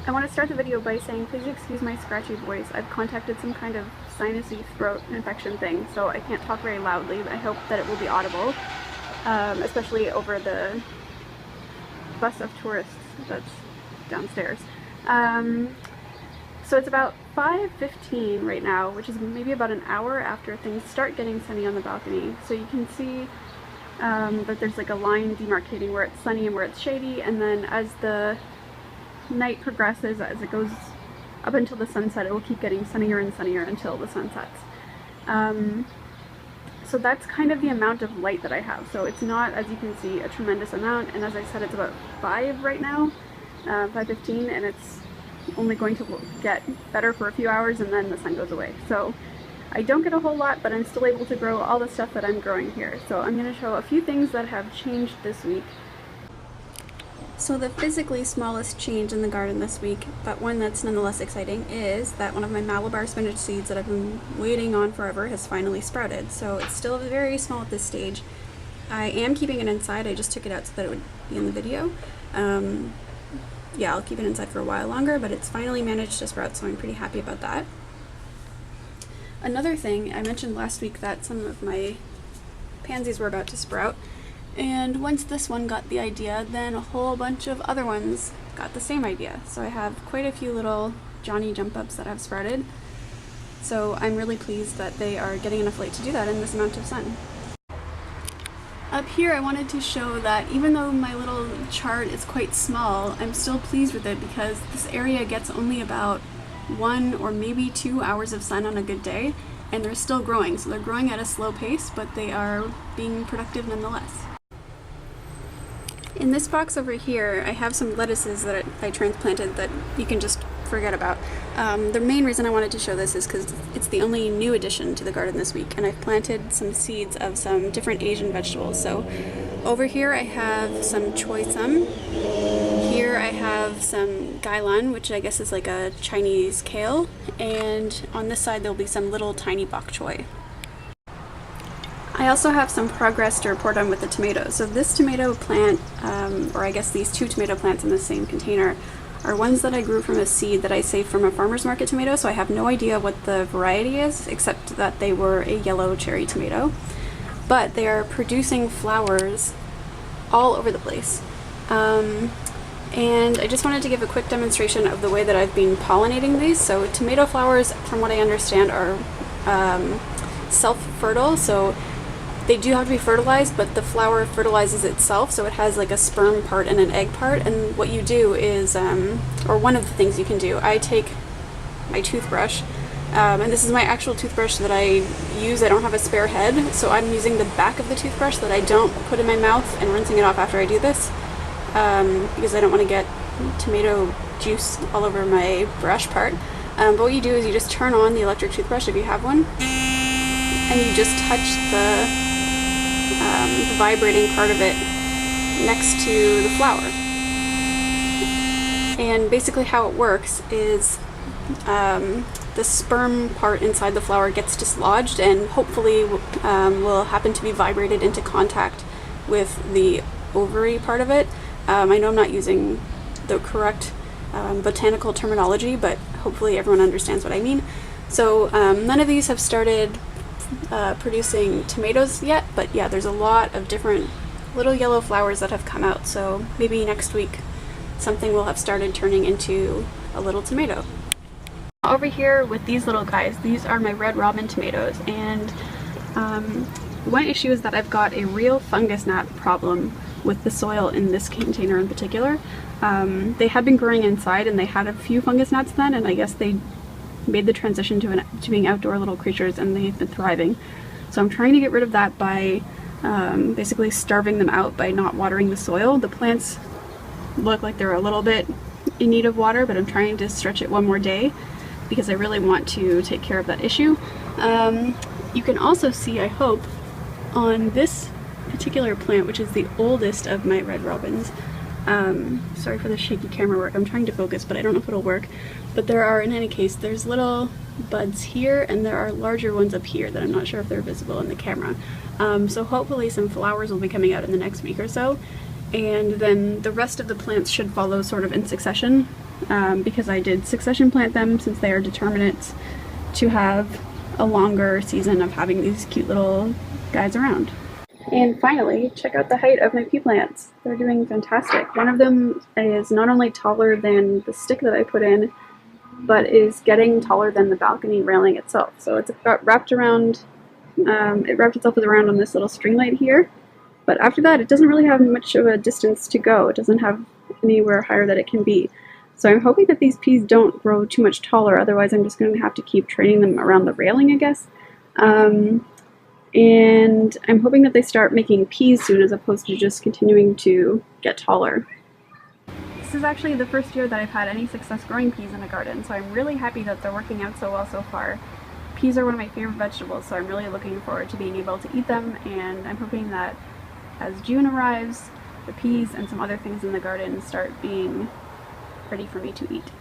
I want to start the video by saying please excuse my scratchy voice. I've contacted some kind of sinusy throat infection thing, so I can't talk very loudly. I hope that it will be audible, especially over the bus of tourists that's downstairs. So it's about 5:15 right now, which is maybe about an hour after things start getting sunny on the balcony. So you can see that there's like a line demarcating where it's sunny and where it's shady, and then as the night progresses, as it goes up until the sunset, it will keep getting sunnier and sunnier until the sun sets. So that's kind of the amount of light that I have. So it's not, as you can see, a tremendous amount, and as I said, it's about 5 right now, 5:15, and it's only going to get better for a few hours and then the sun goes away. So I don't get a whole lot, but I'm still able to grow all the stuff that I'm growing here. So I'm going to show a few things that have changed this week. So the physically smallest change in the garden this week, but one that's nonetheless exciting, is that one of my Malabar spinach seeds that I've been waiting on forever has finally sprouted. So it's still very small at this stage. I am keeping it inside. I just took it out so that it would be in the video. Yeah, I'll keep it inside for a while longer, but it's finally managed to sprout, so I'm pretty happy about that. Another thing, I mentioned last week that some of my pansies were about to sprout, and once this one got the idea, then a whole bunch of other ones got the same idea. So I have quite a few little Johnny jump ups that have sprouted, so I'm really pleased that they are getting enough light to do that in this amount of sun. Up here I wanted to show that even though my little chart is quite small, I'm still pleased with it because this area gets only about 1 or maybe 2 hours of sun on a good day, and they're still growing. So they're growing at a slow pace, but they are being productive nonetheless. In this box over here, I have some lettuces that I transplanted that you can just forget about. The main reason I wanted to show this is because it's the only new addition to the garden this week, and I've planted some seeds of some different Asian vegetables. So over here I have some choy sum. Here I have some gailan, which I guess is like a Chinese kale, and on this side there'll be some little tiny bok choy. I also have some progress to report on with the tomatoes. So this tomato plant, or I guess these 2 tomato plants in the same container, are ones that I grew from a seed that I saved from a farmer's market tomato, so I have no idea what the variety is, except that they were a yellow cherry tomato. But they are producing flowers all over the place. And I just wanted to give a quick demonstration of the way that I've been pollinating these. So tomato flowers, from what I understand, are self-fertile, so they do have to be fertilized, but the flower fertilizes itself, so it has like a sperm part and an egg part. And what you do is, or one of the things you can do, I take my toothbrush, and this is my actual toothbrush that I use. I don't have a spare head, so I'm using the back of the toothbrush that I don't put in my mouth and rinsing it off after I do this, because I don't want to get tomato juice all over my brush part. But what you do is you just turn on the electric toothbrush if you have one, and you just touch the vibrating part of it next to the flower. And basically how it works is the sperm part inside the flower gets dislodged and hopefully will happen to be vibrated into contact with the ovary part of it. I know I'm not using the correct botanical terminology, but hopefully everyone understands what I mean. So none of these have started producing tomatoes yet, but yeah, there's a lot of different little yellow flowers that have come out, so maybe next week something will have started turning into a little tomato. Over here with these little guys, these are my red robin tomatoes, and one issue is that I've got a real fungus gnat problem with the soil in this container in particular. They had been growing inside and they had a few fungus gnats then, and I guess they made the transition to being outdoor little creatures, and they've been thriving. So I'm trying to get rid of that by basically starving them out by not watering the soil. The plants look like they're a little bit in need of water, but I'm trying to stretch it one more day because I really want to take care of that issue. You can also see, I hope, on this particular plant, which is the oldest of my red robins. Sorry for the shaky camera work, I'm trying to focus, but I don't know if it'll work. But there are, in any case, there's little buds here, and there are larger ones up here that I'm not sure if they're visible in the camera. So hopefully some flowers will be coming out in the next week or so, and then the rest of the plants should follow sort of in succession. because I did succession plant them, since they are determinate to have a longer season of having these cute little guys around. And finally, check out the height of my pea plants. They're doing fantastic. One of them is not only taller than the stick that I put in, but is getting taller than the balcony railing itself. So it's got wrapped around, it wrapped itself around on this little string light here. But after that, it doesn't really have much of a distance to go. It doesn't have anywhere higher that it can be. So I'm hoping that these peas don't grow too much taller, otherwise I'm just going to have to keep training them around the railing, I guess. And I'm hoping that they start making peas soon, as opposed to just continuing to get taller. This is actually the first year that I've had any success growing peas in a garden, so I'm really happy that they're working out so well so far. Peas are one of my favorite vegetables, so I'm really looking forward to being able to eat them, and I'm hoping that as June arrives, the peas and some other things in the garden start being ready for me to eat.